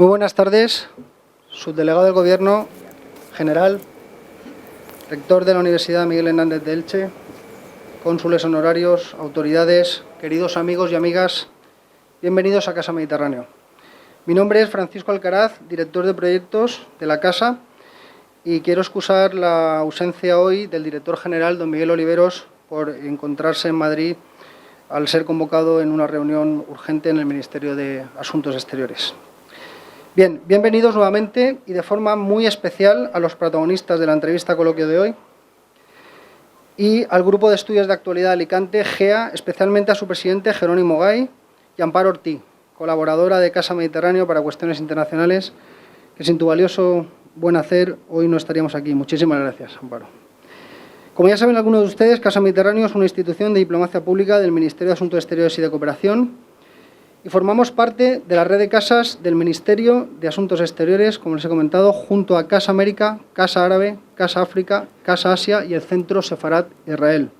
Muy buenas tardes, subdelegado del Gobierno, general, rector de la Universidad Miguel Hernández de Elche, cónsules honorarios, autoridades, queridos amigos y amigas, bienvenidos a Casa Mediterráneo. Mi nombre es Francisco Alcaraz, director de proyectos de la Casa, y quiero excusar la ausencia hoy del director general, don Miguel Oliveros, por encontrarse en Madrid al ser convocado en una reunión urgente en el Ministerio de Asuntos Exteriores. Bien, bienvenidos nuevamente y de forma muy especial a los protagonistas de la entrevista coloquio de hoy y al Grupo de Estudios de Actualidad de Alicante, GEA, especialmente a su presidente Jerónimo Gay y Amparo Ortiz, colaboradora de Casa Mediterráneo para Cuestiones Internacionales, que sin tu valioso buen hacer hoy no estaríamos aquí. Muchísimas gracias, Amparo. Como ya saben algunos de ustedes, Casa Mediterráneo es una institución de diplomacia pública del Ministerio de Asuntos Exteriores y de Cooperación y formamos parte de la red de casas del Ministerio de Asuntos Exteriores, como les he comentado, junto a Casa América, Casa Árabe, Casa África, Casa Asia y el Centro Sefarat Israel.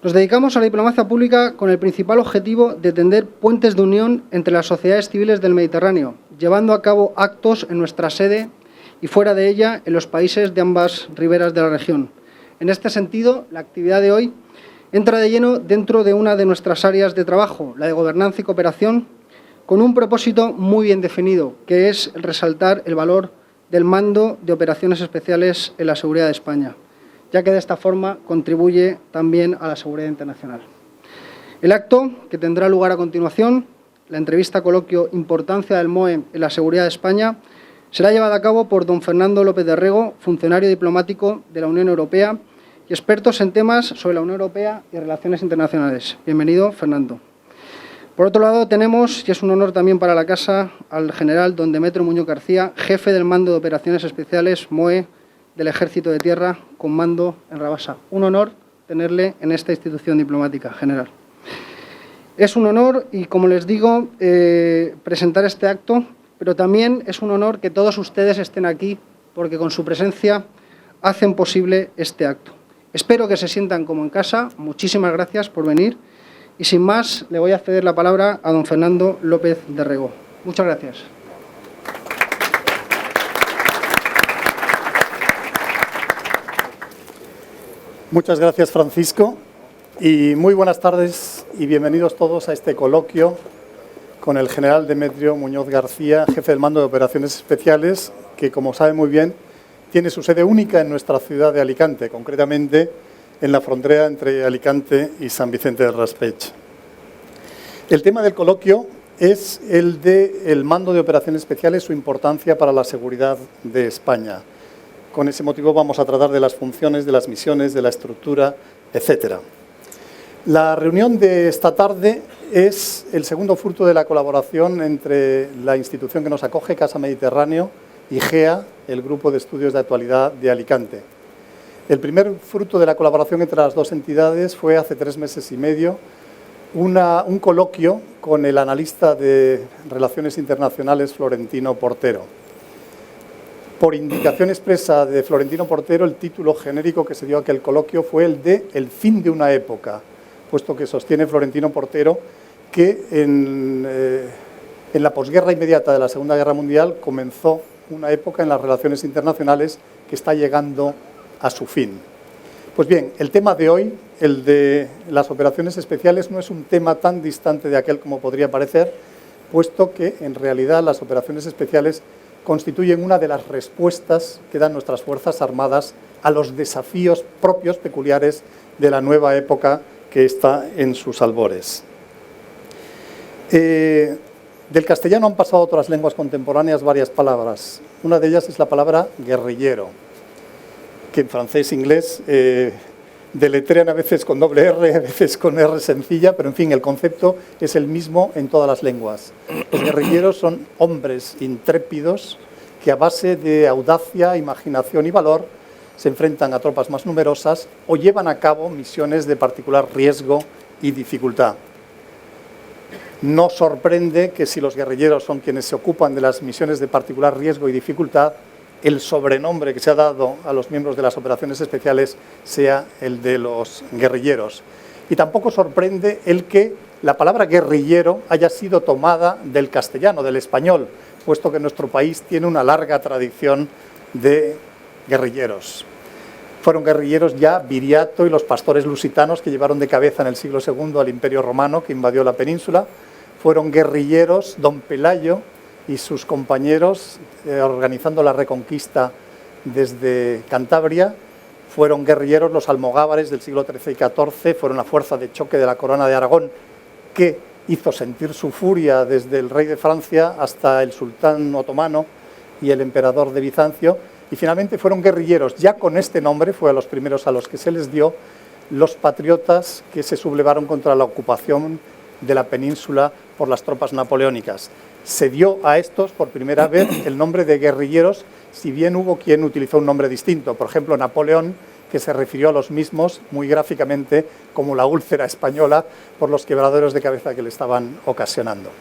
Nos dedicamos a la diplomacia pública con el principal objetivo de tender puentes de unión entre las sociedades civiles del Mediterráneo, llevando a cabo actos en nuestra sede y fuera de ella en los países de ambas riberas de la región. En este sentido, la actividad de hoy entra de lleno dentro de una de nuestras áreas de trabajo, la de gobernanza y cooperación, con un propósito muy bien definido, que es resaltar el valor del mando de operaciones especiales en la seguridad de España, ya que de esta forma contribuye también a la seguridad internacional. El acto, que tendrá lugar a continuación, la entrevista coloquio Importancia del MOE en la seguridad de España, será llevada a cabo por don Fernando López de Rego, funcionario diplomático de la Unión Europea y expertos en temas sobre la Unión Europea y relaciones internacionales. Bienvenido, Fernando. Por otro lado, tenemos, y es un honor también para la Casa, al general don Demetrio Muñoz García, jefe del Mando de Operaciones Especiales, MOE, del Ejército de Tierra, con mando en Rabasa. Un honor tenerle en esta institución diplomática, general. Es un honor, y como les digo, presentar este acto, pero también es un honor que todos ustedes estén aquí, porque con su presencia hacen posible este acto. Espero que se sientan como en casa. Muchísimas gracias por venir. Y sin más, le voy a ceder la palabra a don Fernando López de Rego. Muchas gracias. Muchas gracias, Francisco. Y muy buenas tardes y bienvenidos todos a este coloquio con el general Demetrio Muñoz García, jefe del Mando de Operaciones Especiales, que, como sabe muy bien, tiene su sede única en nuestra ciudad de Alicante, concretamente en la frontera entre Alicante y San Vicente del Raspeig. El tema del coloquio es el del Mando de Operaciones Especiales, su importancia para la seguridad de España. Con ese motivo vamos a tratar de las funciones, de las misiones, de la estructura, etc. La reunión de esta tarde es el segundo fruto de la colaboración entre la institución que nos acoge, Casa Mediterráneo, y GEA, el Grupo de Estudios de Actualidad de Alicante. El primer fruto de la colaboración entre las dos entidades fue hace 3 meses y medio un coloquio con el analista de Relaciones Internacionales Florentino Portero. Por indicación expresa de Florentino Portero, el título genérico que se dio a aquel coloquio fue el de El fin de una época, puesto que sostiene Florentino Portero que en la posguerra inmediata de la Segunda Guerra Mundial comenzó una época en las relaciones internacionales que está llegando a su fin. Pues bien, el tema de hoy, el de las operaciones especiales, no es un tema tan distante de aquel como podría parecer, puesto que en realidad las operaciones especiales constituyen una de las respuestas que dan nuestras Fuerzas Armadas a los desafíos propios, peculiares de la nueva época que está en sus albores. Del castellano han pasado a otras lenguas contemporáneas varias palabras. Una de ellas es la palabra guerrillero, que en francés e inglés deletrean a veces con doble R, a veces con R sencilla, pero en fin, el concepto es el mismo en todas las lenguas. Los guerrilleros son hombres intrépidos que a base de audacia, imaginación y valor se enfrentan a tropas más numerosas o llevan a cabo misiones de particular riesgo y dificultad. No sorprende que si los guerrilleros son quienes se ocupan de las misiones de particular riesgo y dificultad, el sobrenombre que se ha dado a los miembros de las operaciones especiales sea el de los guerrilleros. Y tampoco sorprende el que la palabra guerrillero haya sido tomada del castellano, del español, puesto que nuestro país tiene una larga tradición de guerrilleros. Fueron guerrilleros ya Viriato y los pastores lusitanos que llevaron de cabeza en el siglo II al Imperio Romano que invadió la península. Fueron guerrilleros don Pelayo y sus compañeros organizando la reconquista desde Cantabria. Fueron guerrilleros los almogávares del siglo XIII y XIV, fueron la fuerza de choque de la Corona de Aragón que hizo sentir su furia desde el rey de Francia hasta el sultán otomano y el emperador de Bizancio. Y finalmente fueron guerrilleros, ya con este nombre, fue a los primeros a los que se les dio, los patriotas que se sublevaron contra la ocupación de la península por las tropas napoleónicas. Se dio a estos por primera vez el nombre de guerrilleros, si bien hubo quien utilizó un nombre distinto. Por ejemplo, Napoleón, que se refirió a los mismos muy gráficamente como la úlcera española por los quebraderos de cabeza que le estaban ocasionando.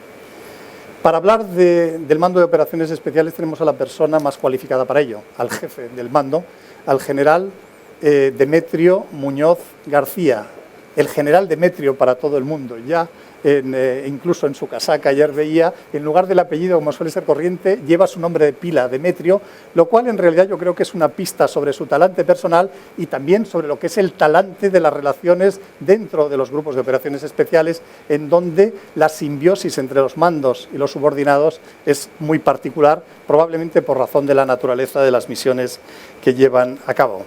Para hablar del mando de operaciones especiales tenemos a la persona más cualificada para ello, al jefe del mando, al general Demetrio Muñoz García. El general Demetrio para todo el mundo, ya incluso en su casaca ayer veía, en lugar del apellido, como suele ser corriente, lleva su nombre de pila, Demetrio, lo cual en realidad yo creo que es una pista sobre su talante personal y también sobre lo que es el talante de las relaciones dentro de los grupos de operaciones especiales, en donde la simbiosis entre los mandos y los subordinados es muy particular, probablemente por razón de la naturaleza de las misiones que llevan a cabo.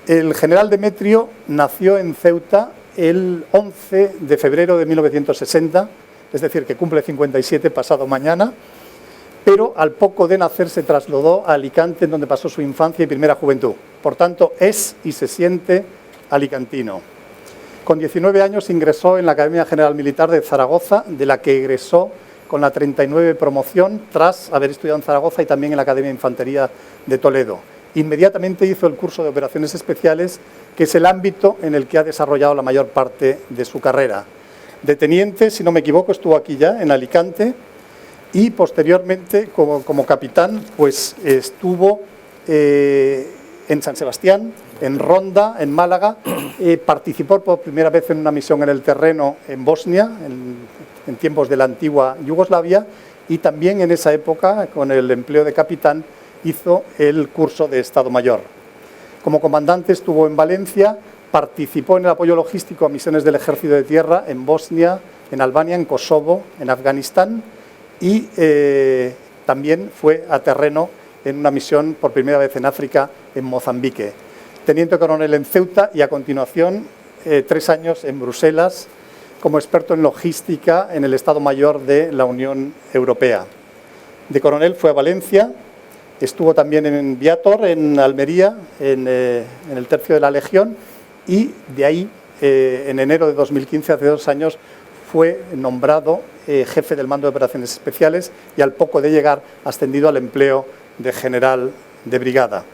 El general Demetrio nació en Ceuta el 11 de febrero de 1960, es decir, que cumple 57 pasado mañana, pero al poco de nacer se trasladó a Alicante, en donde pasó su infancia y primera juventud. Por tanto, es y se siente alicantino. Con 19 años ingresó en la Academia General Militar de Zaragoza, de la que egresó con la 39 promoción, tras haber estudiado en Zaragoza y también en la Academia de Infantería de Toledo. Inmediatamente hizo el curso de operaciones especiales, que es el ámbito en el que ha desarrollado la mayor parte de su carrera. De teniente, si no me equivoco, estuvo aquí ya, en Alicante, y posteriormente, como capitán, pues estuvo en San Sebastián, en Ronda, en Málaga, participó por primera vez en una misión en el terreno en Bosnia, en tiempos de la antigua Yugoslavia, y también en esa época, con el empleo de capitán, hizo el curso de Estado Mayor. Como comandante estuvo en Valencia, participó en el apoyo logístico a misiones del Ejército de Tierra en Bosnia, en Albania, en Kosovo, en Afganistán y también fue a terreno en una misión por primera vez en África, en Mozambique. Teniente coronel en Ceuta y a continuación 3 años en Bruselas como experto en logística en el Estado Mayor de la Unión Europea. De coronel fue a Valencia. Estuvo también en Viator, en Almería, en el tercio de la Legión, y de ahí, en enero de 2015, hace 2 años, fue nombrado jefe del mando de operaciones especiales y al poco de llegar ascendido al empleo de general de brigada.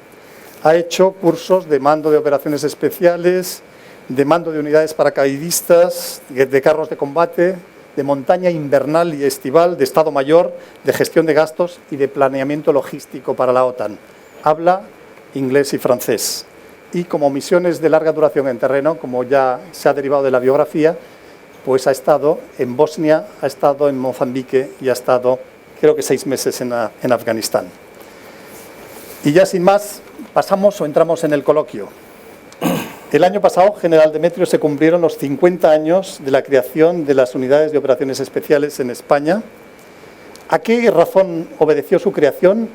Ha hecho cursos de mando de operaciones especiales, de mando de unidades paracaidistas, de carros de combate, de montaña invernal y estival, de Estado Mayor, de gestión de gastos y de planeamiento logístico para la OTAN. Habla inglés y francés. Y como misiones de larga duración en terreno, como ya se ha derivado de la biografía, pues ha estado en Bosnia, ha estado en Mozambique y ha estado, creo que 6 meses en Afganistán. Y ya sin más, pasamos o entramos en el coloquio. El año pasado, general Demetrio, se cumplieron los 50 años de la creación de las unidades de operaciones especiales en España. ¿A qué razón obedeció su creación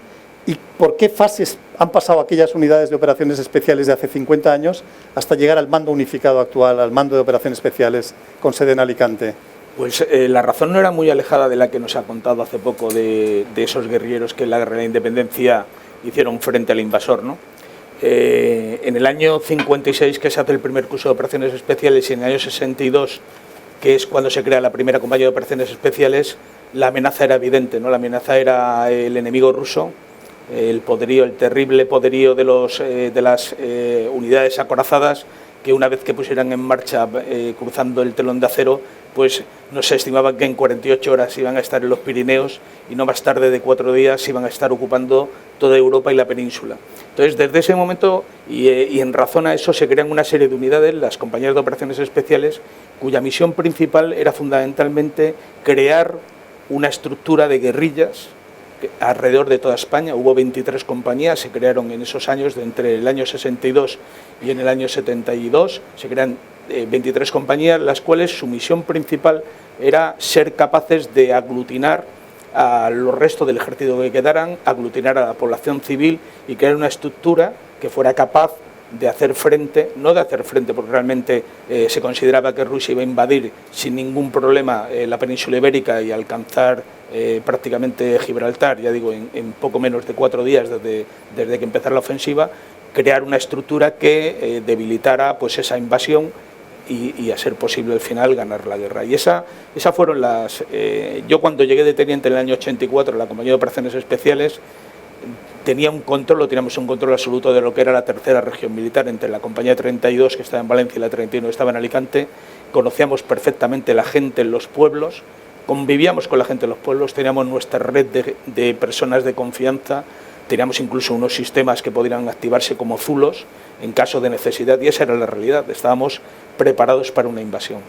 y por qué fases han pasado aquellas unidades de operaciones especiales de hace 50 años hasta llegar al mando unificado actual, al mando de operaciones especiales con sede en Alicante? Pues la razón no era muy alejada de la que nos ha contado hace poco de esos guerrilleros que en la guerra de la independencia hicieron frente al invasor, ¿no? En el año 56, que se hace el primer curso de operaciones especiales, y en el año 62, que es cuando se crea la primera compañía de operaciones especiales, la amenaza era evidente, ¿no? La amenaza era el enemigo ruso, el poderío, el terrible poderío de las unidades acorazadas, que una vez que pusieran en marcha, cruzando el telón de acero, pues no se estimaba que en 48 horas iban a estar en los Pirineos y no más tarde de 4 días iban a estar ocupando toda Europa y la península. Entonces, desde ese momento y en razón a eso se crean una serie de unidades, las compañías de operaciones especiales, cuya misión principal era fundamentalmente crear una estructura de guerrillas alrededor de toda España. Hubo 23 compañías, se crearon en esos años, entre el año 62 y en el año 72, se crean 23 compañías, las cuales su misión principal era ser capaces de aglutinar a los restos del ejército que quedaran, aglutinar a la población civil y crear una estructura que fuera capaz de hacer frente, no de hacer frente porque realmente se consideraba que Rusia iba a invadir sin ningún problema la península ibérica y alcanzar prácticamente Gibraltar, ya digo, en poco menos de 4 días desde que empezara la ofensiva, crear una estructura que debilitara pues esa invasión y a ser posible al final ganar la guerra. Y esas fueron las... yo cuando llegué de teniente en el año 84 en la compañía de operaciones especiales, teníamos un control absoluto de lo que era la tercera región militar, entre la compañía 32 que estaba en Valencia y la 31 que estaba en Alicante. Conocíamos perfectamente la gente en los pueblos, convivíamos con la gente en los pueblos, teníamos nuestra red de personas de confianza, teníamos incluso unos sistemas que podrían activarse como zulos en caso de necesidad, y esa era la realidad, estábamos preparados para una invasión.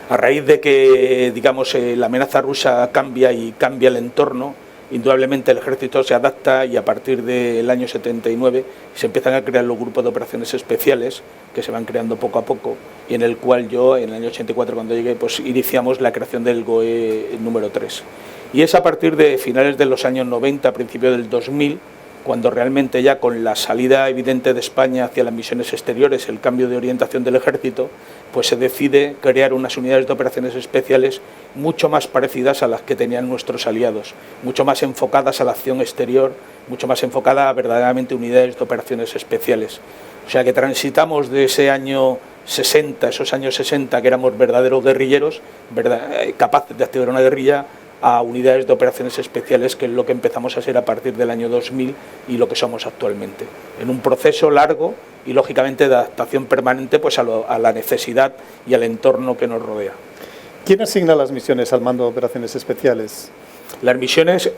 A raíz de que, digamos, la amenaza rusa cambia y cambia el entorno, indudablemente el ejército se adapta y a partir del año 79 se empiezan a crear los grupos de operaciones especiales que se van creando poco a poco, y en el cual yo, en el año 84 cuando llegué, pues iniciamos la creación del GOE número 3. Y es a partir de finales de los años 90, a principios del 2000, cuando realmente ya con la salida evidente de España hacia las misiones exteriores, el cambio de orientación del ejército, pues se decide crear unas unidades de operaciones especiales mucho más parecidas a las que tenían nuestros aliados, mucho más enfocadas a la acción exterior, mucho más enfocada a verdaderamente unidades de operaciones especiales. O sea que transitamos de ese año 60, esos años 60 que éramos verdaderos guerrilleros, capaces de activar una guerrilla, a unidades de operaciones especiales, que es lo que empezamos a ser a partir del año 2000 y lo que somos actualmente, en un proceso largo y lógicamente de adaptación permanente pues a la necesidad y al entorno que nos rodea. ¿Quién asigna las misiones al mando de operaciones especiales? Las misiones,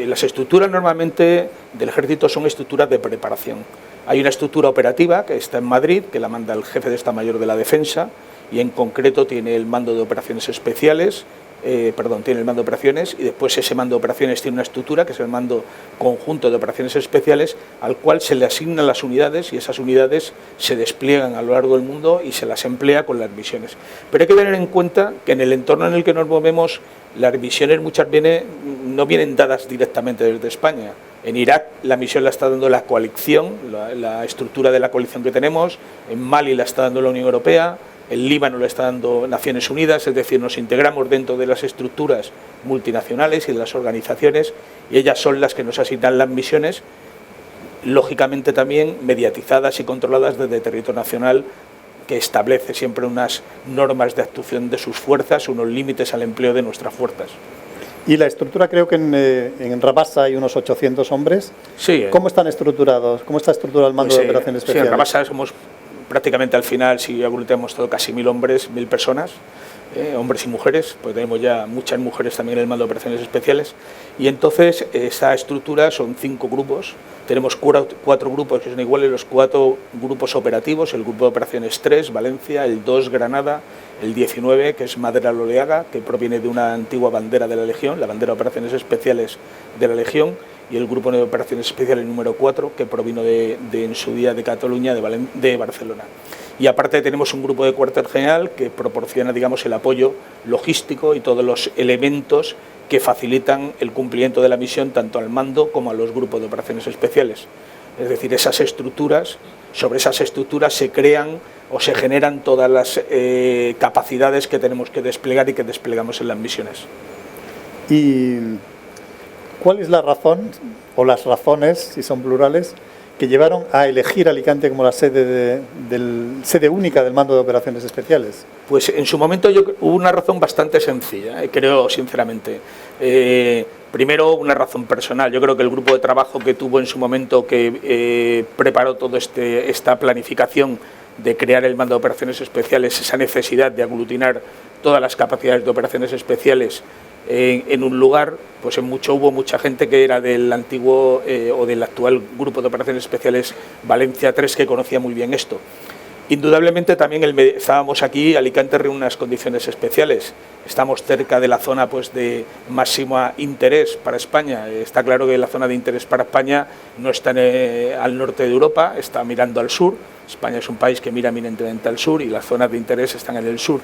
las estructuras normalmente del ejército son estructuras de preparación. Hay una estructura operativa que está en Madrid, que la manda el jefe de Estado Mayor de la Defensa, y en concreto tiene el mando de operaciones especiales, tiene el mando de operaciones, y después ese mando de operaciones tiene una estructura que es el mando conjunto de operaciones especiales, al cual se le asignan las unidades y esas unidades se despliegan a lo largo del mundo y se las emplea con las misiones. Pero hay que tener en cuenta que en el entorno en el que nos movemos, las misiones muchas veces no vienen dadas directamente desde España. En Irak la misión la está dando la coalición, la estructura de la coalición que tenemos, en Mali la está dando la Unión Europea, el Líbano lo está dando Naciones Unidas, es decir, nos integramos dentro de las estructuras multinacionales y de las organizaciones, y ellas son las que nos asignan las misiones, lógicamente también mediatizadas y controladas desde territorio nacional, que establece siempre unas normas de actuación de sus fuerzas, unos límites al empleo de nuestras fuerzas. Y la estructura, creo que en Rabasa hay unos 800 hombres. Sí. ¿Cómo están estructurados? ¿Cómo está estructurado el mando de operaciones especiales? Sí, en Rabasa somos prácticamente al final, si aglutinamos todo, casi 1000 hombres, 1000 personas, hombres y mujeres, pues tenemos ya muchas mujeres también en el mando de operaciones especiales, y entonces esa estructura son 5 grupos, tenemos 4 grupos que son iguales, los 4 grupos operativos, el grupo de operaciones 3, Valencia, el 2, Granada, el 19, que es Madera Loleaga, que proviene de una antigua bandera de la Legión, la bandera de operaciones especiales de la Legión, y el grupo de operaciones especiales número 4, que provino en su día de Cataluña, de Barcelona. Y aparte tenemos un grupo de cuartel general que proporciona, digamos, el apoyo logístico y todos los elementos que facilitan el cumplimiento de la misión tanto al mando como a los grupos de operaciones especiales. Es decir, esas estructuras, sobre esas estructuras se crean o se generan todas las capacidades que tenemos que desplegar y que desplegamos en las misiones. ¿Y cuál es la razón, o las razones, si son plurales, que llevaron a elegir Alicante como la sede única del mando de operaciones especiales? Pues en su momento hubo una razón bastante sencilla, creo sinceramente. Primero, una razón personal. Yo creo que el grupo de trabajo que tuvo en su momento, que preparó toda esta planificación, de crear el mando de operaciones especiales, esa necesidad de aglutinar todas las capacidades de operaciones especiales en un lugar, pues hubo mucha gente que era del antiguo o del actual grupo de operaciones especiales Valencia 3 que conocía muy bien esto. Indudablemente también estábamos aquí, Alicante reúne unas condiciones especiales, estamos cerca de la zona pues de máximo interés para España. Está claro que la zona de interés para España no está al norte de Europa, está mirando al sur. España es un país que mira eminentemente al sur y las zonas de interés están en el sur.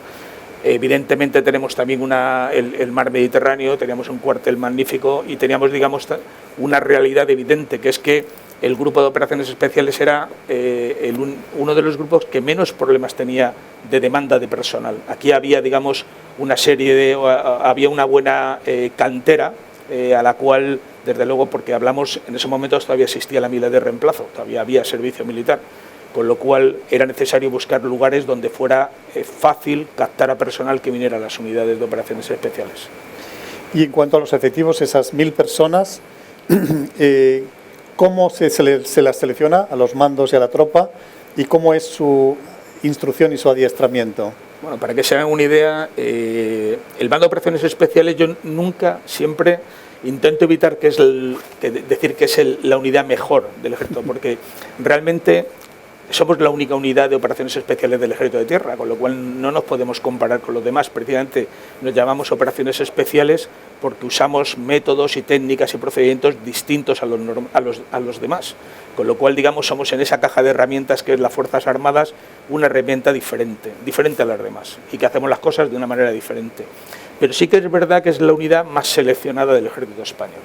Evidentemente tenemos también el mar Mediterráneo, teníamos un cuartel magnífico y teníamos, digamos, una realidad evidente, que es que el grupo de operaciones especiales era uno de los grupos que menos problemas tenía de demanda de personal. Aquí había, digamos, había una buena cantera a la cual, desde luego, porque hablamos, en ese momento todavía existía la mila de reemplazo, todavía había servicio militar, con lo cual era necesario buscar lugares donde fuera fácil captar a personal que viniera a las unidades de operaciones especiales. Y en cuanto a los efectivos, esas 1000 personas, ¿cómo se las selecciona a los mandos y a la tropa y cómo es su instrucción y su adiestramiento? Bueno, para que se hagan una idea, el mando de operaciones especiales yo siempre intento evitar decir que es la unidad mejor del ejército, porque realmente somos la única unidad de operaciones especiales del Ejército de Tierra, con lo cual no nos podemos comparar con los demás. Precisamente nos llamamos operaciones especiales porque usamos métodos y técnicas y procedimientos distintos a los demás. Con lo cual, digamos, somos en esa caja de herramientas que es las Fuerzas Armadas una herramienta diferente a las demás y que hacemos las cosas de una manera diferente. Pero sí que es verdad que es la unidad más seleccionada del Ejército Español.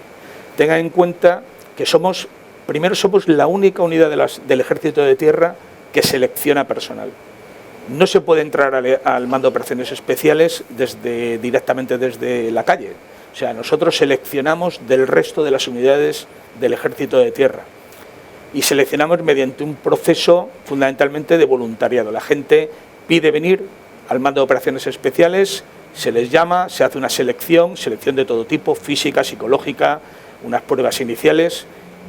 Tengan en cuenta que primero somos la única unidad del Ejército de Tierra que selecciona personal. No se puede entrar al mando de operaciones especiales directamente desde la calle. O sea, nosotros seleccionamos del resto de las unidades del Ejército de Tierra. Y seleccionamos mediante un proceso fundamentalmente de voluntariado. La gente pide venir al mando de operaciones especiales, se les llama, se hace una selección de todo tipo, física, psicológica, unas pruebas iniciales.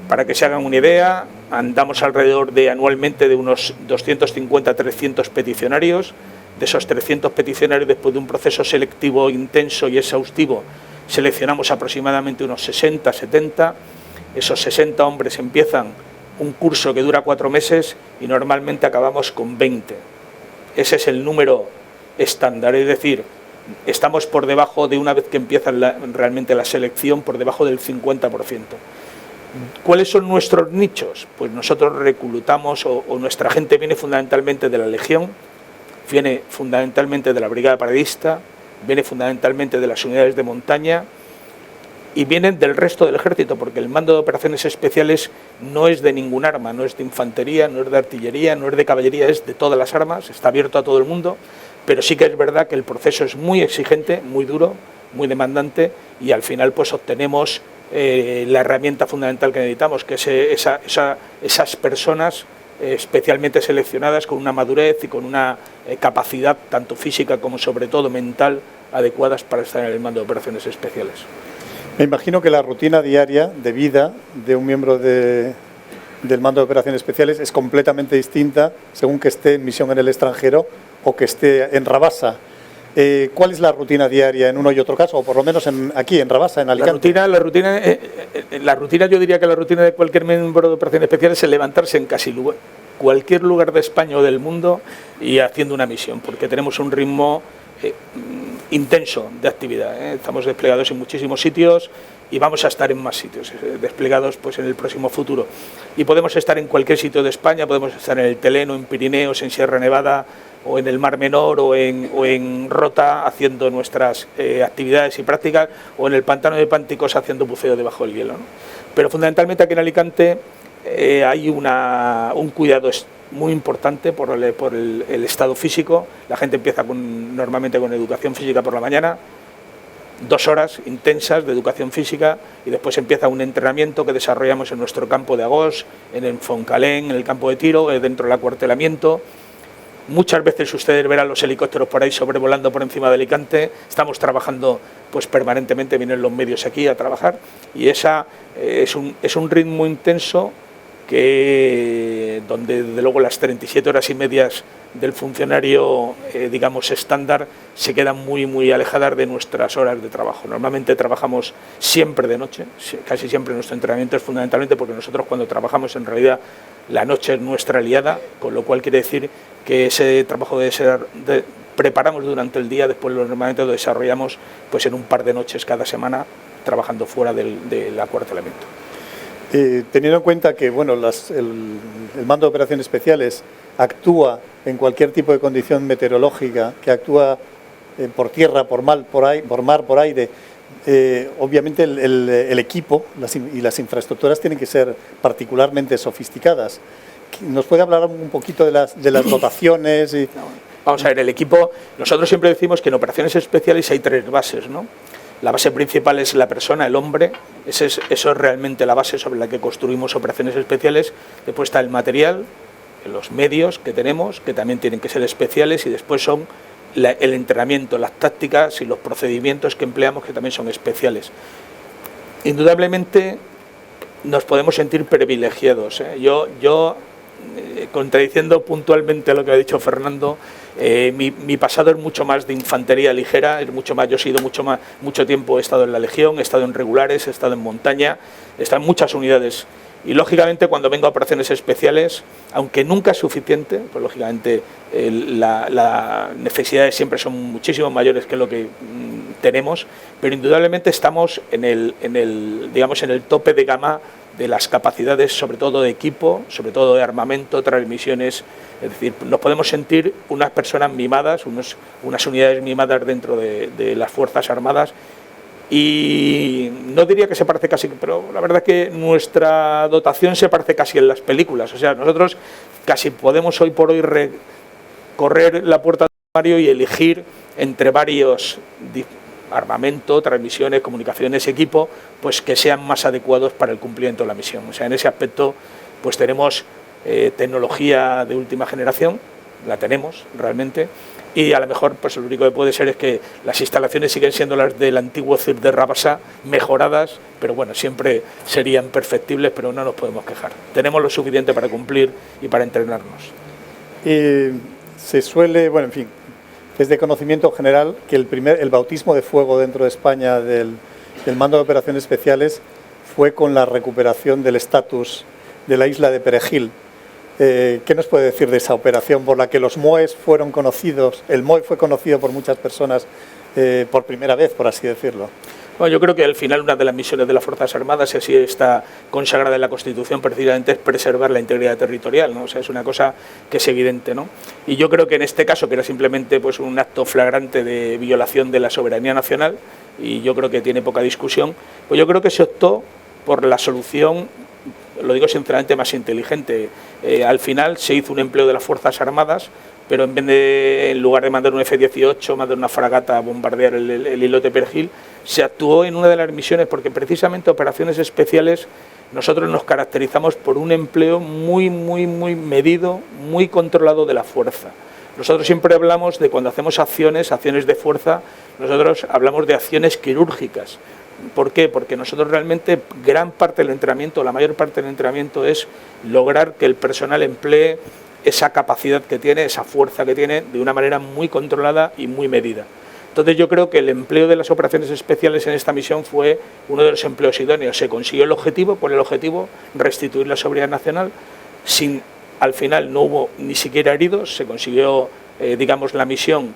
Para que se hagan una idea, andamos alrededor anualmente de unos 250-300 peticionarios. De esos 300 peticionarios, después de un proceso selectivo intenso y exhaustivo, seleccionamos aproximadamente unos 60-70. Esos 60 hombres empiezan un curso que dura 4 meses y normalmente acabamos con 20. Ese es el número estándar, es decir, estamos por debajo de, una vez que empieza realmente la selección, por debajo del 50%. ¿Cuáles son nuestros nichos? Pues nosotros reclutamos o nuestra gente viene fundamentalmente de la Legión, viene fundamentalmente de la Brigada Paradista, viene fundamentalmente de las unidades de montaña y vienen del resto del ejército, porque el mando de operaciones especiales no es de ningún arma, no es de infantería, no es de artillería, no es de caballería, es de todas las armas, está abierto a todo el mundo, pero sí que es verdad que el proceso es muy exigente, muy duro, muy demandante y al final pues obtenemos la herramienta fundamental que necesitamos, que es esas personas especialmente seleccionadas con una madurez y con una capacidad tanto física como sobre todo mental adecuadas para estar en el mando de operaciones especiales. Me imagino que la rutina diaria de vida de un miembro del mando de operaciones especiales es completamente distinta según que esté en misión en el extranjero o que esté en Rabasa. ¿Cuál es la rutina diaria en uno y otro caso, o por lo menos aquí en Rabasa, en Alicante? La rutina, yo diría que la rutina de cualquier miembro de operaciones especiales es levantarse en casi cualquier lugar de España o del mundo y haciendo una misión, porque tenemos un ritmo intenso de actividad. Estamos desplegados en muchísimos sitios y vamos a estar en más sitios, desplegados pues en el próximo futuro. Y podemos estar en cualquier sitio de España, podemos estar en el Teleno, en Pirineos, en Sierra Nevada, o en el Mar Menor o en Rota haciendo nuestras actividades y prácticas, o en el pantano de Pánticos haciendo buceo debajo del hielo, ¿no? Pero fundamentalmente aquí en Alicante hay un cuidado muy importante por el estado físico. La gente empieza normalmente con educación física por la mañana, 2 horas intensas de educación física y después empieza un entrenamiento que desarrollamos en nuestro campo de Agós, en el Foncalén, en el campo de tiro, dentro del acuartelamiento. Muchas veces ustedes verán los helicópteros por ahí sobrevolando por encima de Alicante. Estamos trabajando pues permanentemente, vienen los medios aquí a trabajar y es un ritmo intenso donde desde luego las 37 horas y medias del funcionario, digamos, estándar, se quedan muy alejadas de nuestras horas de trabajo. Normalmente trabajamos siempre de noche, casi siempre nuestro entrenamiento es fundamentalmente porque nosotros cuando trabajamos en realidad la noche es nuestra aliada, con lo cual quiere decir que ese trabajo preparamos durante el día, después normalmente lo desarrollamos pues en un par de noches cada semana trabajando fuera del acuartelamiento. Teniendo en cuenta que bueno, el Mando de Operaciones Especiales actúa en cualquier tipo de condición meteorológica, que actúa por tierra, por mar, por aire, obviamente el equipo y las infraestructuras tienen que ser particularmente sofisticadas. ¿Nos puede hablar un poquito de las dotaciones? Vamos a ver, el equipo, nosotros siempre decimos que en operaciones especiales hay 3 bases, ¿no? La base principal es la persona, el hombre, eso es realmente la base sobre la que construimos operaciones especiales. Después está el material, los medios que tenemos, que también tienen que ser especiales, y después son el entrenamiento, las tácticas y los procedimientos que empleamos, que también son especiales. Indudablemente nos podemos sentir privilegiados, ¿eh? Yo contradiciendo puntualmente lo que ha dicho Fernando, mi pasado es mucho más de infantería ligera, es mucho más, yo he sido mucho tiempo, he estado en la Legión, he estado en regulares, he estado en montaña, he estado en muchas unidades, y lógicamente cuando vengo a operaciones especiales, aunque nunca es suficiente, pues lógicamente las necesidades siempre son muchísimo mayores que lo que tenemos, pero indudablemente estamos en el tope de gama de las capacidades, sobre todo de equipo, sobre todo de armamento, transmisiones. Es decir, nos podemos sentir unas personas mimadas, unas unidades mimadas dentro de las Fuerzas Armadas, y no diría que se parece casi, pero la verdad que nuestra dotación se parece casi en las películas. O sea, nosotros casi podemos hoy por hoy recorrer la puerta del armario y elegir entre varios armamento, transmisiones, comunicaciones, equipo, pues que sean más adecuados para el cumplimiento de la misión. O sea, en ese aspecto pues tenemos tecnología de última generación, la tenemos realmente, y a lo mejor pues lo único que puede ser es que las instalaciones siguen siendo las del antiguo CIR de Rabasa, mejoradas, pero bueno, siempre serían perfectibles, pero no nos podemos quejar. Tenemos lo suficiente para cumplir y para entrenarnos. Se suele, bueno, en fin, es de conocimiento general que el bautismo de fuego dentro de España del Mando de Operaciones Especiales fue con la recuperación del estatus de la isla de Perejil. ¿Qué nos puede decir de esa operación por la que los MOEs fueron conocidos? El MOE fue conocido por muchas personas por primera vez, por así decirlo. Bueno, yo creo que al final una de las misiones de las Fuerzas Armadas, y así está consagrada en la Constitución, precisamente es preservar la integridad territorial, ¿no? O sea, es una cosa que es evidente, ¿no? Y yo creo que en este caso, que era simplemente pues un acto flagrante de violación de la soberanía nacional, y yo creo que tiene poca discusión, pues yo creo que se optó por la solución, lo digo sinceramente, más inteligente. Al final se hizo un empleo de las Fuerzas Armadas, pero en lugar de mandar un F-18, mandar una fragata a bombardear el islote Perejil, se actuó en una de las misiones, porque precisamente operaciones especiales nosotros nos caracterizamos por un empleo muy medido, muy controlado de la fuerza. Nosotros siempre hablamos de cuando hacemos acciones de fuerza, nosotros hablamos de acciones quirúrgicas. ¿Por qué? Porque nosotros realmente gran parte del entrenamiento, la mayor parte del entrenamiento es lograr que el personal emplee esa capacidad que tiene, esa fuerza que tiene, de una manera muy controlada y muy medida. Entonces yo creo que el empleo de las operaciones especiales en esta misión fue uno de los empleos idóneos. Se consiguió el objetivo, con el objetivo restituir la soberanía nacional, al final no hubo ni siquiera heridos, se consiguió digamos la misión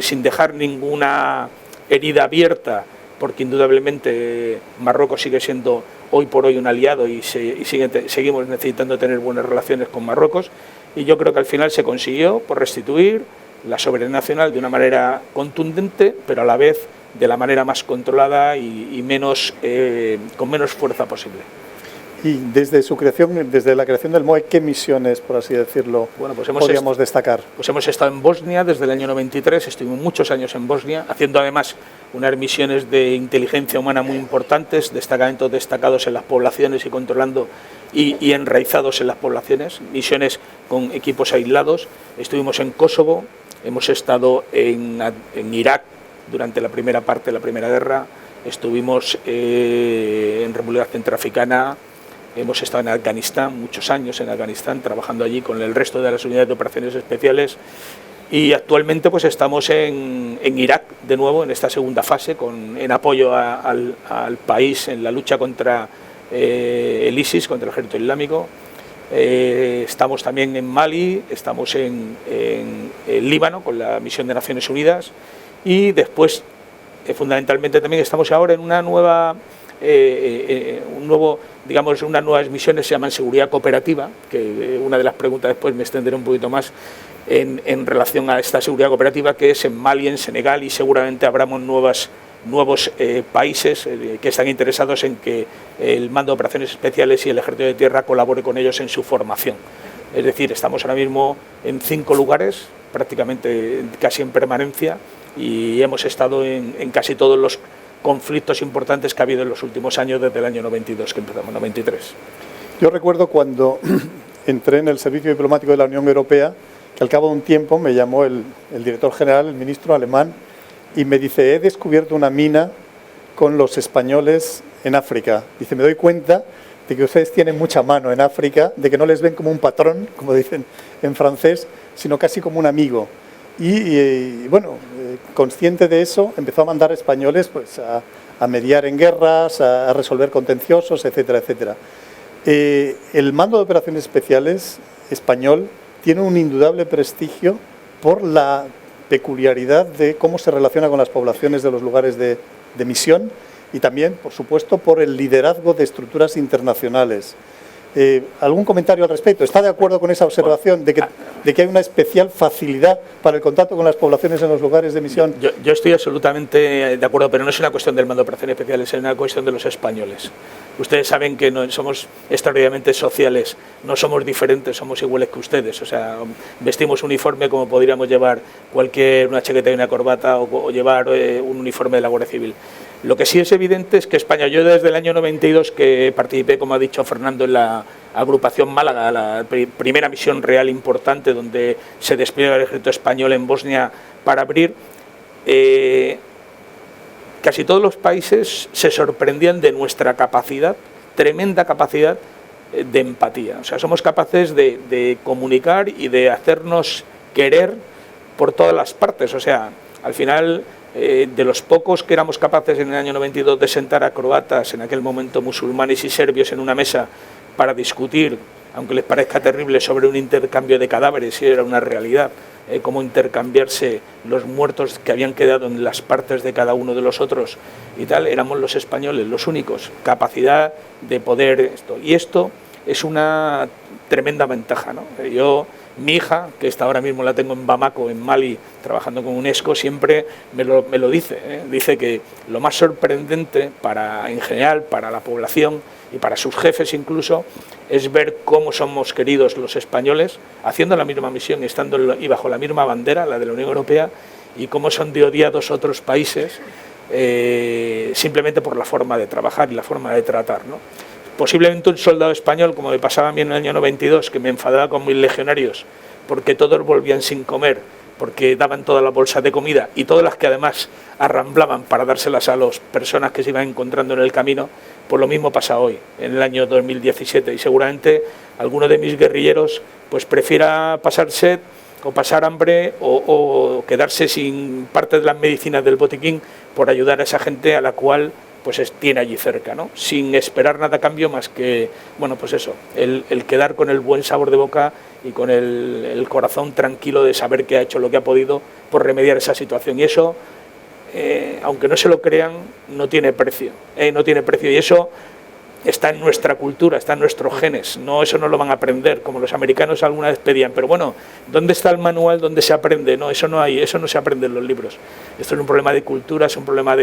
sin dejar ninguna herida abierta, porque indudablemente Marruecos sigue siendo hoy por hoy un aliado y seguimos necesitando tener buenas relaciones con Marruecos, y yo creo que al final se consiguió por restituir la soberanía nacional de una manera contundente, pero a la vez de la manera más controlada y con menos fuerza posible. Y desde su creación, desde la creación del MOE, ¿qué misiones, por así decirlo, podríamos destacar? Pues hemos estado en Bosnia desde el año 93, estuvimos muchos años en Bosnia, haciendo además unas misiones de inteligencia humana muy importantes, destacamentos destacados en las poblaciones y controlando y enraizados en las poblaciones, misiones con equipos aislados. Estuvimos en Kosovo, hemos estado en Irak durante la primera parte de la Primera Guerra, estuvimos en República Centroafricana, hemos estado en Afganistán, muchos años en Afganistán, trabajando allí con el resto de las unidades de operaciones especiales, y actualmente pues estamos en Irak de nuevo, en esta segunda fase, en apoyo al país en la lucha contra el ISIS, contra el ejército islámico. Estamos también en Mali, estamos en Líbano con la misión de Naciones Unidas, y después fundamentalmente también estamos ahora en una nueva unas nuevas misiones, se llaman seguridad cooperativa, que una de las preguntas después me extenderé un poquito más en relación a esta seguridad cooperativa, que es en Mali, en Senegal, y seguramente abramos nuevos países que están interesados en que el Mando de Operaciones Especiales y el Ejército de Tierra colabore con ellos en su formación. Es decir, estamos ahora mismo en 5 lugares, prácticamente casi en permanencia, y hemos estado en casi todos los conflictos importantes que ha habido en los últimos años, desde el año 92, que empezamos, 93. Yo recuerdo cuando entré en el Servicio Diplomático de la Unión Europea, que al cabo de un tiempo me llamó el director general, el ministro alemán, y me dice: he descubierto una mina con los españoles en África. Dice: me doy cuenta de que ustedes tienen mucha mano en África, de que no les ven como un patrón, como dicen en francés, sino casi como un amigo. Y bueno, consciente de eso, empezó a mandar españoles pues, a mediar en guerras, a resolver contenciosos, etcétera, etcétera. El Mando de Operaciones Especiales español tiene un indudable prestigio por la peculiaridad de cómo se relaciona con las poblaciones de los lugares de misión, y también, por supuesto, por el liderazgo de estructuras internacionales. ¿Algún comentario al respecto? ¿Está de acuerdo con esa observación de que hay una especial facilidad para el contacto con las poblaciones en los lugares de misión? Yo estoy absolutamente de acuerdo, pero no es una cuestión del Mando de Operaciones Especiales, es una cuestión de los españoles. Ustedes saben que no somos extraordinariamente sociales, no somos diferentes, somos iguales que ustedes. O sea, vestimos uniforme como podríamos llevar una chaqueta y una corbata, o llevar un uniforme de la Guardia Civil. Lo que sí es evidente es que España, yo desde el año 92 que participé, como ha dicho Fernando, en la agrupación Málaga, la primera misión real importante donde se despliega el ejército español en Bosnia para abrir, casi todos los países se sorprendían de nuestra capacidad, tremenda capacidad de empatía. O sea, somos capaces de comunicar y de hacernos querer por todas las partes. O sea, al final, de los pocos que éramos capaces en el año 92 de sentar a croatas, en aquel momento musulmanes y serbios, en una mesa para discutir, aunque les parezca terrible, sobre un intercambio de cadáveres, y era una realidad, cómo intercambiarse los muertos que habían quedado en las partes de cada uno de los otros y tal, éramos los españoles los únicos, capacidad de poder esto. Y esto es una tremenda ventaja, ¿no? Mi hija, que está ahora mismo la tengo en Bamako, en Mali, trabajando con UNESCO, siempre me lo dice. Dice que lo más sorprendente en general, para la población y para sus jefes incluso, es ver cómo somos queridos los españoles, haciendo la misma misión y bajo la misma bandera, la de la Unión Europea, y cómo son de odiados otros países, simplemente por la forma de trabajar y la forma de tratar, ¿no? Posiblemente un soldado español, como me pasaba a mí en el año 92, que me enfadaba con mis legionarios, porque todos volvían sin comer, porque daban todas las bolsas de comida, y todas las que además arramblaban para dárselas a las personas que se iban encontrando en el camino, pues lo mismo pasa hoy, en el año 2017, y seguramente alguno de mis guerrilleros pues prefiera pasar sed, o pasar hambre, o quedarse sin parte de las medicinas del botiquín por ayudar a esa gente a la cual pues tiene allí cerca, ¿no? Sin esperar nada a cambio más que, bueno, pues eso, el quedar con el buen sabor de boca y con el corazón tranquilo de saber que ha hecho lo que ha podido por remediar esa situación. Y eso, aunque no se lo crean, no tiene precio, no tiene precio. Y eso está en nuestra cultura, está en nuestros genes. No, eso no lo van a aprender, como los americanos alguna vez pedían. Pero bueno, ¿dónde está el manual donde se aprende? No, eso no hay, eso no se aprende en los libros. Esto es un problema de cultura, es un problema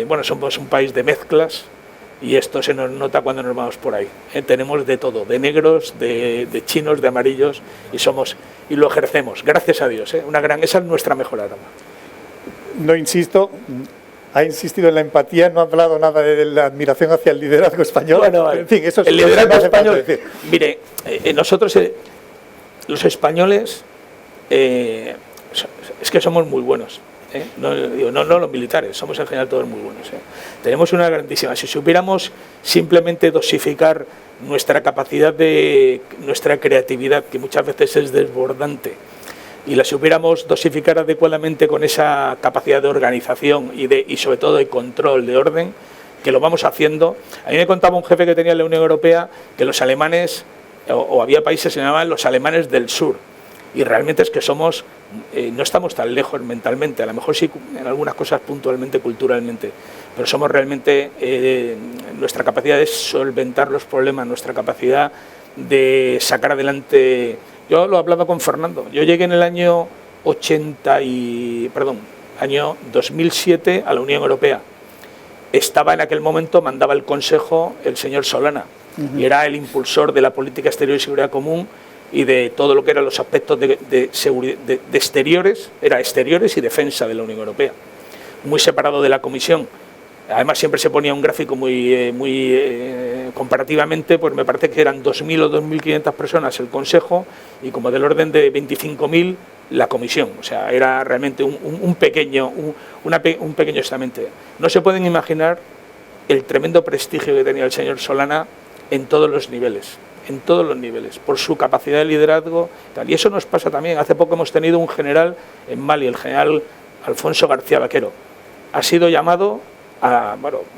bueno, somos un país de mezclas, y esto se nos nota cuando nos vamos por ahí. Tenemos de todo, de negros, de chinos, de amarillos, y lo ejercemos, gracias a Dios. Esa es nuestra mejor arma. No insisto, ha insistido en la empatía, no ha hablado nada de la admiración hacia el liderazgo español. Bueno, en fin, eso es el liderazgo español. Mire, nosotros, los españoles, es que somos muy buenos. No los militares, somos en general todos muy buenos. Tenemos una grandísima. Si supiéramos simplemente dosificar nuestra capacidad nuestra creatividad, que muchas veces es desbordante, y la supiéramos dosificar adecuadamente con esa capacidad de organización y sobre todo de control, de orden, que lo vamos haciendo. A mí me contaba un jefe que tenía en la Unión Europea que los alemanes, o había países que se llamaban los alemanes del sur, y realmente es que somos, no estamos tan lejos mentalmente, a lo mejor sí en algunas cosas puntualmente, culturalmente, pero somos realmente, nuestra capacidad de solventar los problemas, nuestra capacidad de sacar adelante. Yo lo hablaba con Fernando, yo llegué en el año 2007 a la Unión Europea. Estaba en aquel momento, mandaba el Consejo el señor Solana, y era el impulsor de la política exterior y seguridad común y de todo lo que eran los aspectos de exteriores, era exteriores y defensa de la Unión Europea, muy separado de la Comisión. Además siempre se ponía un gráfico muy comparativamente, pues me parece que eran 2.000 o 2.500 personas el Consejo y como del orden de 25.000 la Comisión. O sea, era realmente un pequeño estamento. No se pueden imaginar el tremendo prestigio que tenía el señor Solana en todos los niveles, por su capacidad de liderazgo. Y eso nos pasa también. Hace poco hemos tenido un general en Mali, el general Alfonso García Vaquero. Ha sido llamado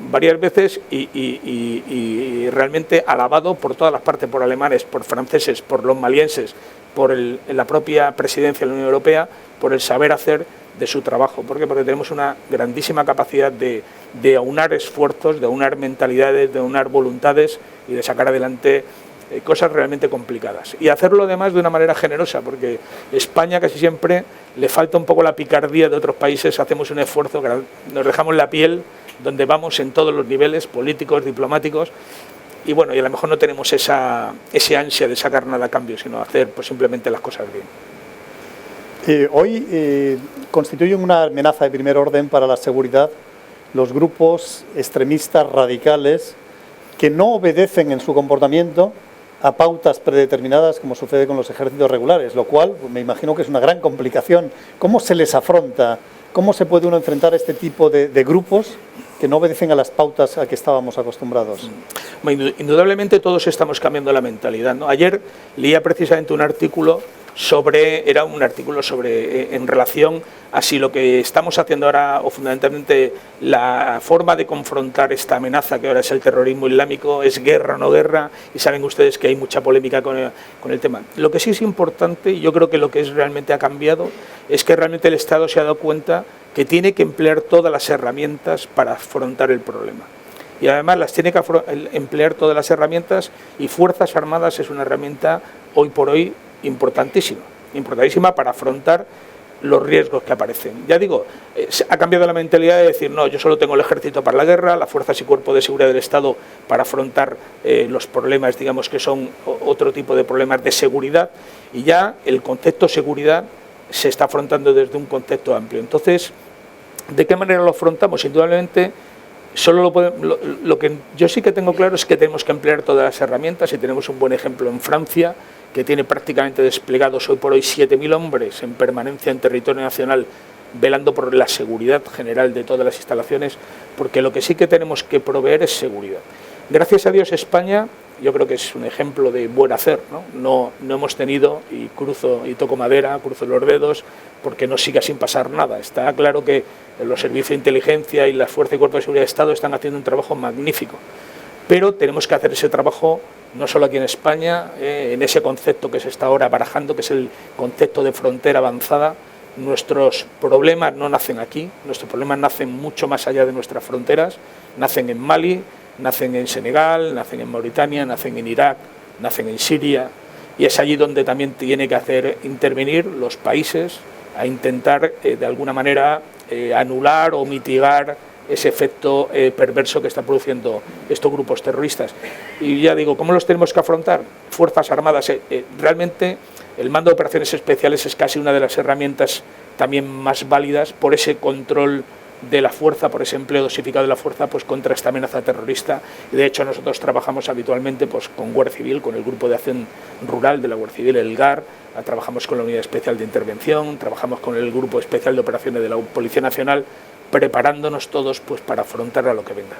varias veces y realmente alabado por todas las partes, por alemanes, por franceses, por los malienses, por la propia presidencia de la Unión Europea, por el saber hacer de su trabajo. ¿Por qué? Porque tenemos una grandísima capacidad de aunar esfuerzos, de aunar mentalidades, de aunar voluntades y de sacar adelante cosas realmente complicadas. Y hacerlo además de una manera generosa, porque España casi siempre le falta un poco la picardía de otros países, hacemos un esfuerzo, nos dejamos la piel donde vamos en todos los niveles, políticos, diplomáticos, y bueno, y a lo mejor no tenemos ese ansia de sacar nada a cambio, sino hacer pues simplemente las cosas bien. Hoy constituyen una amenaza de primer orden para la seguridad los grupos extremistas radicales que no obedecen en su comportamiento a pautas predeterminadas como sucede con los ejércitos regulares, lo cual pues, me imagino que es una gran complicación. ¿Cómo se les afronta? ¿Cómo se puede uno enfrentar a este tipo de grupos que no obedecen a las pautas a que estábamos acostumbrados? Indudablemente todos estamos cambiando la mentalidad, ¿no? Ayer leía precisamente un artículo en relación a si lo que estamos haciendo ahora, o fundamentalmente la forma de confrontar esta amenaza que ahora es el terrorismo islámico, es guerra o no guerra, y saben ustedes que hay mucha polémica con el tema. Lo que sí es importante, y yo creo que lo que realmente ha cambiado, es que realmente el Estado se ha dado cuenta que tiene que emplear todas las herramientas para afrontar el problema. Y además las tiene que emplear todas las herramientas, y Fuerzas Armadas es una herramienta hoy por hoy importantísima para afrontar los riesgos que aparecen. Ya digo, ha cambiado la mentalidad de decir, no, yo solo tengo el ejército para la guerra, las fuerzas y cuerpos de seguridad del Estado para afrontar los problemas, digamos que son otro tipo de problemas de seguridad, y ya el concepto seguridad se está afrontando desde un concepto amplio. Entonces, ¿de qué manera lo afrontamos? Indudablemente, lo que yo sí que tengo claro es que tenemos que emplear todas las herramientas, y tenemos un buen ejemplo en Francia, que tiene prácticamente desplegados hoy por hoy 7.000 hombres en permanencia en territorio nacional, velando por la seguridad general de todas las instalaciones, porque lo que sí que tenemos que proveer es seguridad. Gracias a Dios España, yo creo que es un ejemplo de buen hacer, ¿no? No hemos tenido, y toco madera, cruzo los dedos, porque no siga sin pasar nada. Está claro que los servicios de inteligencia y las fuerzas y cuerpos de seguridad de Estado están haciendo un trabajo magnífico, pero tenemos que hacer ese trabajo no solo aquí en España, en ese concepto que se está ahora barajando, que es el concepto de frontera avanzada. Nuestros problemas no nacen aquí, nuestros problemas nacen mucho más allá de nuestras fronteras, nacen en Mali, nacen en Senegal, nacen en Mauritania, nacen en Irak, nacen en Siria, y es allí donde también tiene que intervenir los países a intentar de alguna manera anular o mitigar ese efecto perverso que están produciendo estos grupos terroristas. Y ya digo, ¿cómo los tenemos que afrontar? Fuerzas Armadas, realmente el mando de operaciones especiales es casi una de las herramientas también más válidas por ese control de la fuerza, por ese empleo dosificado de la fuerza, pues contra esta amenaza terrorista. Y de hecho nosotros trabajamos habitualmente pues con Guardia Civil, con el Grupo de Acción Rural de la Guardia Civil, el GAR, trabajamos con la Unidad Especial de Intervención, trabajamos con el Grupo Especial de Operaciones de la Policía Nacional, preparándonos todos pues para afrontar a lo que venga.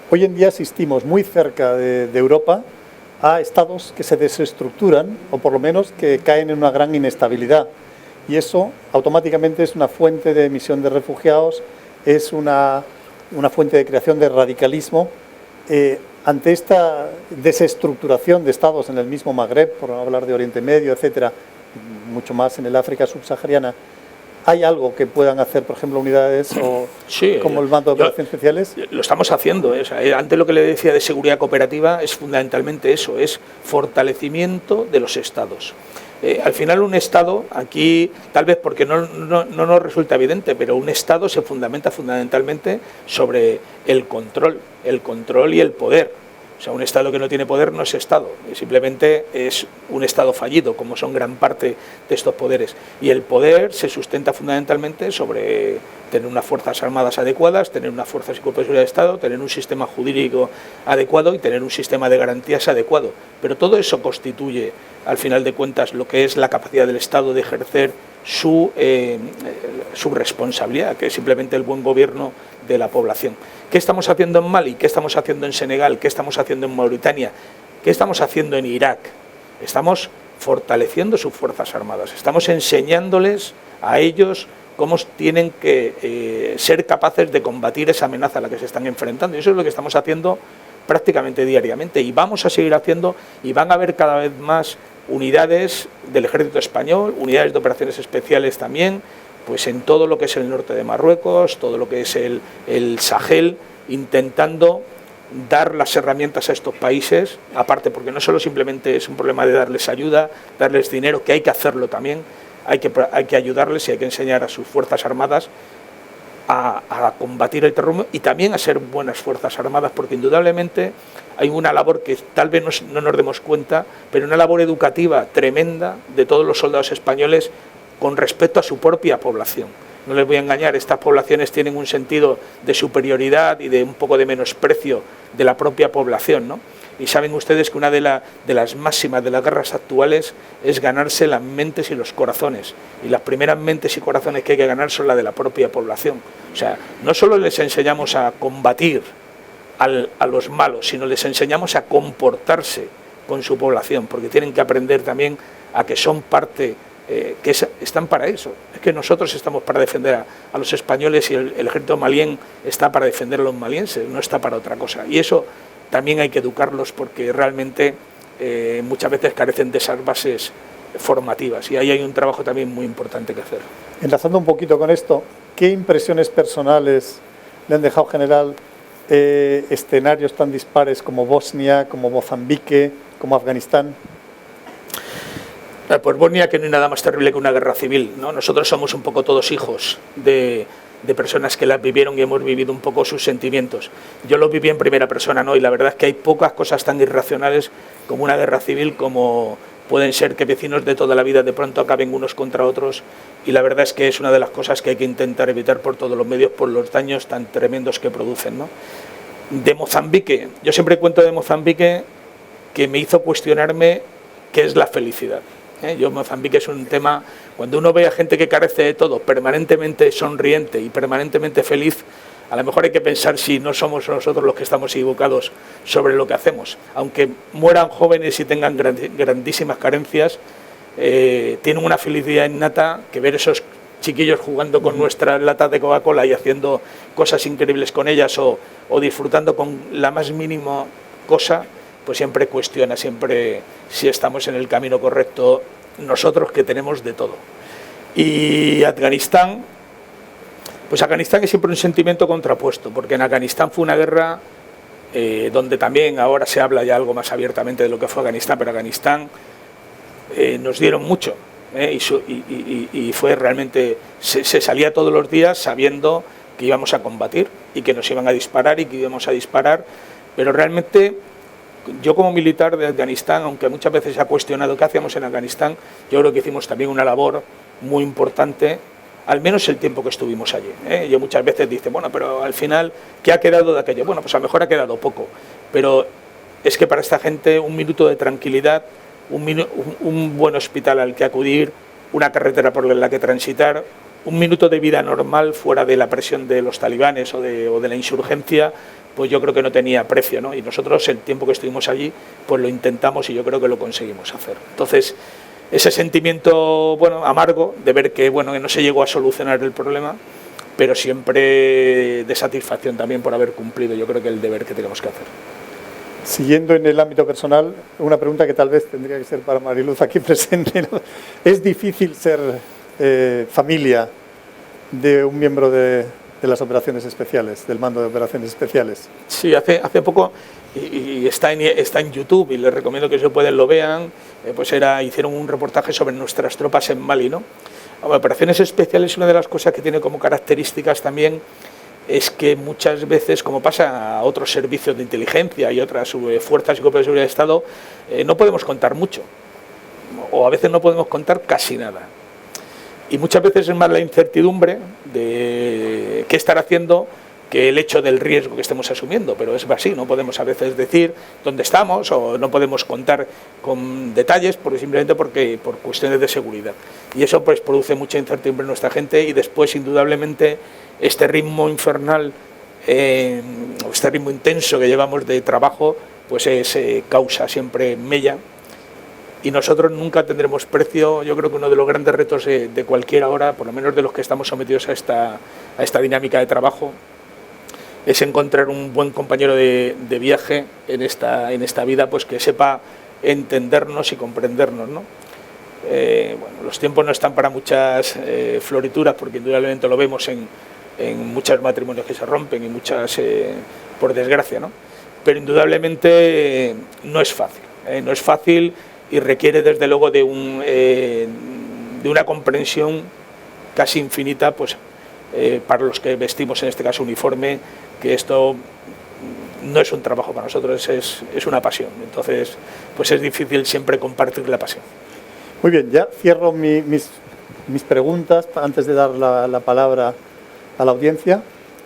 Hoy en día asistimos muy cerca de Europa a estados que se desestructuran o por lo menos que caen en una gran inestabilidad. Y eso automáticamente es una fuente de emisión de refugiados, es una fuente de creación de radicalismo. Ante esta desestructuración de estados en el mismo Magreb, por no hablar de Oriente Medio, etcétera, mucho más en el África subsahariana, ¿hay algo que puedan hacer, por ejemplo, unidades o sí, como el Mando de Operaciones Especiales? Lo estamos haciendo. O sea, antes lo que le decía de seguridad cooperativa es fundamentalmente eso, es fortalecimiento de los estados. Al final un Estado, aquí tal vez porque no nos resulta evidente, pero un Estado se fundamenta fundamentalmente sobre el control y el poder. O sea, un Estado que no tiene poder no es Estado, simplemente es un Estado fallido, como son gran parte de estos poderes. Y el poder se sustenta fundamentalmente sobre tener unas fuerzas armadas adecuadas, tener unas fuerzas y cuerpos de seguridad de Estado, tener un sistema jurídico adecuado y tener un sistema de garantías adecuado. Pero todo eso constituye, al final de cuentas, lo que es la capacidad del Estado de ejercer su responsabilidad, que es simplemente el buen gobierno de la población. ¿Qué estamos haciendo en Mali? ¿Qué estamos haciendo en Senegal? ¿Qué estamos haciendo en Mauritania? ¿Qué estamos haciendo en Irak? Estamos fortaleciendo sus fuerzas armadas, estamos enseñándoles a ellos cómo tienen que ser capaces de combatir esa amenaza a la que se están enfrentando. Y eso es lo que estamos haciendo prácticamente diariamente y vamos a seguir haciendo, y van a haber cada vez más unidades del Ejército Español, unidades de operaciones especiales también, pues en todo lo que es el norte de Marruecos, todo lo que es el Sahel, intentando dar las herramientas a estos países, aparte porque no solo simplemente es un problema de darles ayuda, darles dinero, que hay que hacerlo también, hay que ayudarles y hay que enseñar a sus fuerzas armadas a combatir el terrorismo y también a ser buenas fuerzas armadas, porque indudablemente hay una labor que tal vez no nos demos cuenta, pero una labor educativa tremenda de todos los soldados españoles con respecto a su propia población. No les voy a engañar, estas poblaciones tienen un sentido de superioridad y de un poco de menosprecio de la propia población, ¿no? Y saben ustedes que una de las máximas de las guerras actuales es ganarse las mentes y los corazones. Y las primeras mentes y corazones que hay que ganar son las de la propia población. O sea, no solo les enseñamos a combatir a los malos, sino les enseñamos a comportarse con su población, porque tienen que aprender también a que son parte, que están para eso. Es que nosotros estamos para defender a los españoles y el ejército malién está para defender a los malienses, no está para otra cosa. Y eso también hay que educarlos porque realmente muchas veces carecen de esas bases formativas y ahí hay un trabajo también muy importante que hacer. Enlazando un poquito con esto, ¿qué impresiones personales le han dejado, general, escenarios tan dispares como Bosnia, como Mozambique, como Afganistán? Pues Bosnia, que no hay nada más terrible que una guerra civil, ¿no? Nosotros somos un poco todos hijos de personas que las vivieron y hemos vivido un poco sus sentimientos. Yo lo viví en primera persona, ¿no? Y la verdad es que hay pocas cosas tan irracionales como una guerra civil, como pueden ser que vecinos de toda la vida de pronto acaben unos contra otros, y la verdad es que es una de las cosas que hay que intentar evitar por todos los medios por los daños tan tremendos que producen, ¿no? De Mozambique, yo siempre cuento de Mozambique que me hizo cuestionarme qué es la felicidad. Mozambique es un tema, cuando uno ve a gente que carece de todo, permanentemente sonriente y permanentemente feliz, a lo mejor hay que pensar si no somos nosotros los que estamos equivocados sobre lo que hacemos. Aunque mueran jóvenes y tengan grandísimas carencias, tienen una felicidad innata que ver esos chiquillos jugando con nuestras latas de Coca-Cola y haciendo cosas increíbles con ellas o disfrutando con la más mínima cosa, pues siempre cuestiona, siempre si estamos en el camino correcto nosotros, que tenemos de todo. Y Afganistán, pues Afganistán es siempre un sentimiento contrapuesto, porque en Afganistán fue una guerra donde también ahora se habla ya algo más abiertamente de lo que fue Afganistán, pero Afganistán nos dieron mucho, y fue realmente, se salía todos los días sabiendo que íbamos a combatir y que nos iban a disparar y que íbamos a disparar, pero realmente yo como militar de Afganistán, aunque muchas veces se ha cuestionado qué hacíamos en Afganistán, yo creo que hicimos también una labor muy importante al menos el tiempo que estuvimos allí. Yo muchas veces dice, bueno, pero al final, ¿qué ha quedado de aquello? Bueno, pues a lo mejor ha quedado poco, pero es que para esta gente un minuto de tranquilidad, un buen hospital al que acudir, una carretera por la que transitar, un minuto de vida normal fuera de la presión de los talibanes o de la insurgencia, pues yo creo que no tenía precio, ¿no? Y nosotros el tiempo que estuvimos allí, pues lo intentamos y yo creo que lo conseguimos hacer. Entonces, ese sentimiento, bueno, amargo de ver que, bueno, que no se llegó a solucionar el problema, pero siempre de satisfacción también por haber cumplido, yo creo que el deber que tenemos que hacer. Siguiendo en el ámbito personal, una pregunta que tal vez tendría que ser para Mariluz aquí presente, ¿no? ¿Es difícil ser familia de un miembro de las operaciones especiales, del mando de operaciones especiales? Sí, hace poco, y está en YouTube, y les recomiendo que si pueden lo vean, pues hicieron un reportaje sobre nuestras tropas en Mali, ¿no? Operaciones especiales, una de las cosas que tiene como características también es que muchas veces, como pasa a otros servicios de inteligencia y otras fuerzas y cuerpos de seguridad de Estado, no podemos contar mucho, o a veces no podemos contar casi nada. Y muchas veces es más la incertidumbre de qué estar haciendo que el hecho del riesgo que estemos asumiendo, pero es así, no podemos a veces decir dónde estamos o no podemos contar con detalles simplemente por cuestiones de seguridad. Y eso pues produce mucha incertidumbre en nuestra gente y después indudablemente este ritmo infernal, este ritmo intenso que llevamos de trabajo, pues causa siempre mella. Y nosotros nunca tendremos precio. Yo creo que uno de los grandes retos de cualquier hora, por lo menos de los que estamos sometidos a esta dinámica de trabajo, es encontrar un buen compañero de viaje en esta vida, pues que sepa entendernos y comprendernos, ¿no? Bueno, los tiempos no están para muchas florituras, porque indudablemente lo vemos en muchos matrimonios que se rompen y muchas, por desgracia, ¿no? Pero indudablemente no es fácil, no es fácil. Y requiere desde luego de una comprensión casi infinita, pues para los que vestimos en este caso uniforme, que esto no es un trabajo para nosotros, es una pasión. Entonces, pues es difícil siempre compartir la pasión. Muy bien, ya cierro mis preguntas antes de dar la palabra a la audiencia.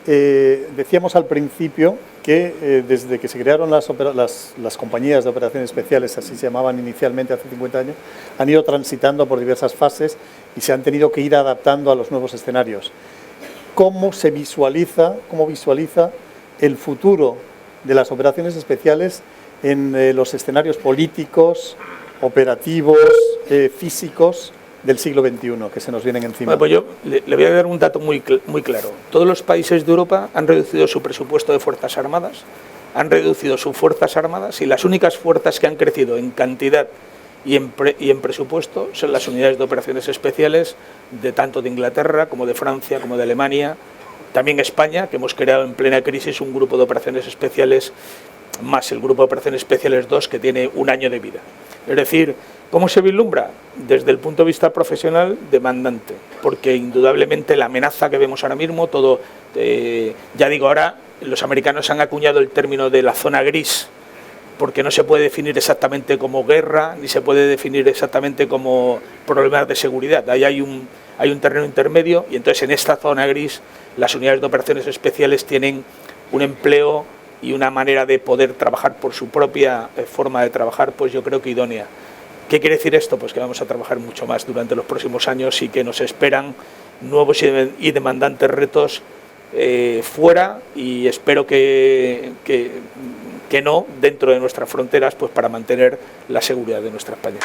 Decíamos al principio que desde que se crearon las compañías de operaciones especiales, así se llamaban inicialmente hace 50 años, han ido transitando por diversas fases y se han tenido que ir adaptando a los nuevos escenarios. ¿Cómo visualiza el futuro de las operaciones especiales en los escenarios políticos, operativos, físicos del siglo XXI que se nos vienen encima? Bueno, pues yo le voy a dar un dato muy claro. Todos los países de Europa han reducido su presupuesto de Fuerzas Armadas, han reducido sus Fuerzas Armadas, y las únicas fuerzas que han crecido en cantidad y en presupuesto son las unidades de operaciones especiales tanto de Inglaterra como de Francia como de Alemania, también España, que hemos creado en plena crisis un grupo de operaciones especiales más el grupo de operaciones especiales 2, que tiene 1 año de vida. Es decir, ¿cómo se vislumbra? Desde el punto de vista profesional, demandante, porque indudablemente la amenaza que vemos ahora mismo, ya digo, ahora los americanos han acuñado el término de la zona gris, porque no se puede definir exactamente como guerra, ni se puede definir exactamente como problemas de seguridad. Ahí hay un terreno intermedio, y entonces en esta zona gris las unidades de operaciones especiales tienen un empleo y una manera de poder trabajar por su propia forma de trabajar, pues yo creo que idónea. ¿Qué quiere decir esto? Pues que vamos a trabajar mucho más durante los próximos años y que nos esperan nuevos y demandantes retos fuera, y espero que no dentro de nuestras fronteras, pues para mantener la seguridad de nuestra España.